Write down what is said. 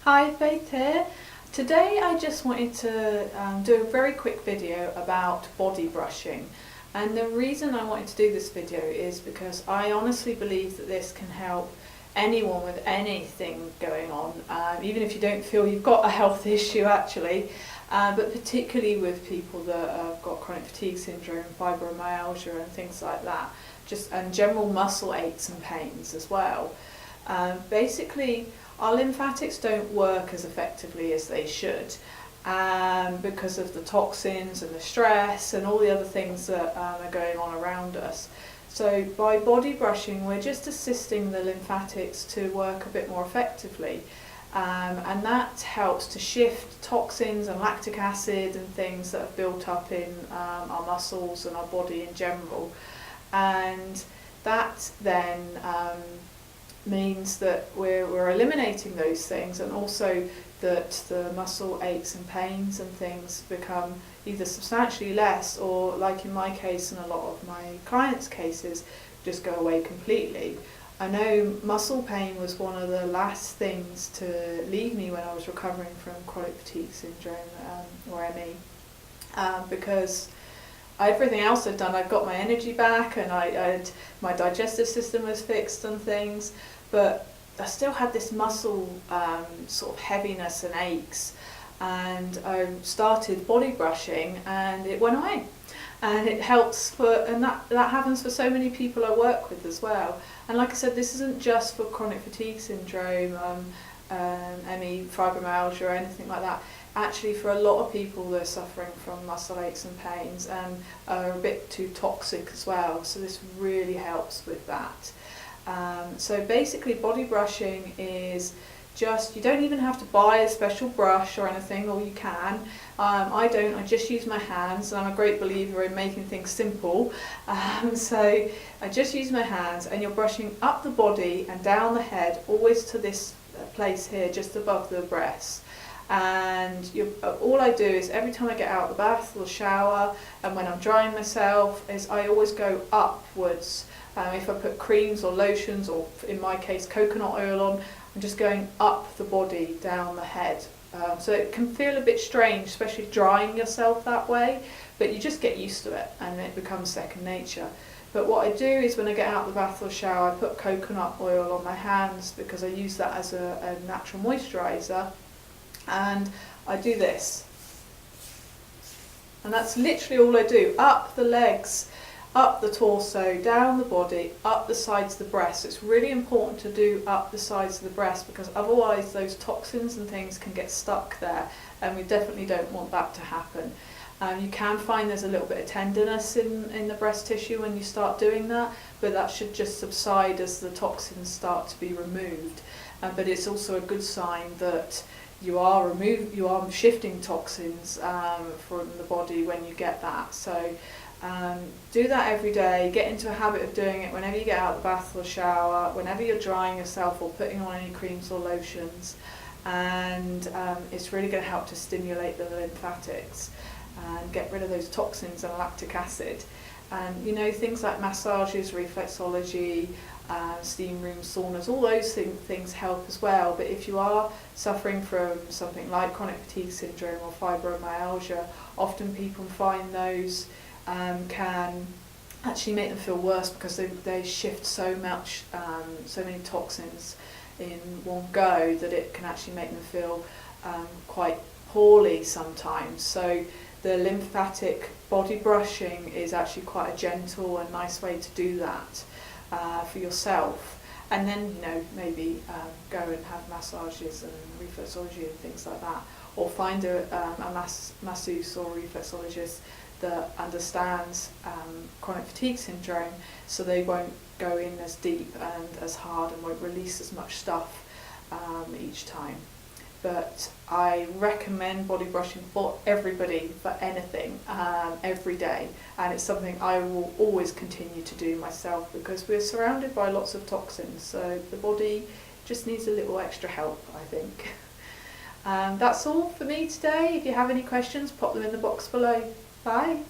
Hi, Faith here. Today I just wanted to do a very quick video about body brushing, and the reason I wanted to do this video is because I honestly believe that this can help anyone with anything going on, even if you don't feel you've got a health issue actually, but particularly with people that have got chronic fatigue syndrome, fibromyalgia and things like that, and general muscle aches and pains as well. Basically, our lymphatics don't work as effectively as they should because of the toxins and the stress and all the other things that are going on around us. So by body brushing, we're just assisting the lymphatics to work a bit more effectively, and that helps to shift toxins and lactic acid and things that have built up in our muscles and our body in general, and that then means that we're eliminating those things, and also that the muscle aches and pains and things become either substantially less, or like in my case and a lot of my clients' cases, just go away completely. I know muscle pain was one of the last things to leave me when I was recovering from chronic fatigue syndrome, or ME, because everything else I'd done, I'd got my energy back and my digestive system was fixed and things, but I still had this muscle sort of heaviness and aches, and I started body brushing and it went away, and it helps and that happens for so many people I work with as well. And like I said, this isn't just for chronic fatigue syndrome, ME, fibromyalgia or anything like that. Actually, for a lot of people, they're suffering from muscle aches and pains and are a bit too toxic as well, so this really helps with that. So basically, body brushing is just, you don't even have to buy a special brush or anything, or you can. I just use my hands, and I'm a great believer in making things simple. So I just use my hands, and you're brushing up the body and down the head, always to this place here, just above the breast. And all I do is every time I get out of the bath or shower, and when I'm drying myself, is I always go upwards. If I put creams or lotions, or in my case coconut oil on, I'm just going up the body, down the head. So it can feel a bit strange, especially drying yourself that way, but you just get used to it and it becomes second nature. But what I do is when I get out of the bath or shower, I put coconut oil on my hands because I use that as a natural moisturiser. And I do this, and that's literally all I do. Up the legs, up the torso, down the body, up the sides of the breast. It's really important to do up the sides of the breast, because otherwise those toxins and things can get stuck there, and we definitely don't want that to happen. You can find there's a little bit of tenderness in the breast tissue when you start doing that, but that should just subside as the toxins start to be removed. But it's also a good sign that you are shifting toxins from the body when you get that. So do that every day. Get into a habit of doing it whenever you get out of the bath or shower, whenever you're drying yourself or putting on any creams or lotions, and it's really going to help to stimulate the lymphatics and get rid of those toxins and lactic acid. And you know, things like massages, reflexology, steam rooms, saunas, all those things help as well. But if you are suffering from something like chronic fatigue syndrome or fibromyalgia, often people find those can actually make them feel worse, because they shift so much, so many toxins in one go, that it can actually make them feel quite poorly sometimes. So the lymphatic body brushing is actually quite a gentle and nice way to do that for yourself. And then, you know, maybe go and have massages and reflexology and things like that, or find a masseuse or reflexologist that understands chronic fatigue syndrome, so they won't go in as deep and as hard and won't release as much stuff each time. But I recommend body brushing for everybody, for anything, every day, and it's something I will always continue to do myself, because we're surrounded by lots of toxins, so the body just needs a little extra help, I think. That's all for me today. If you have any questions, pop them in the box below. Bye.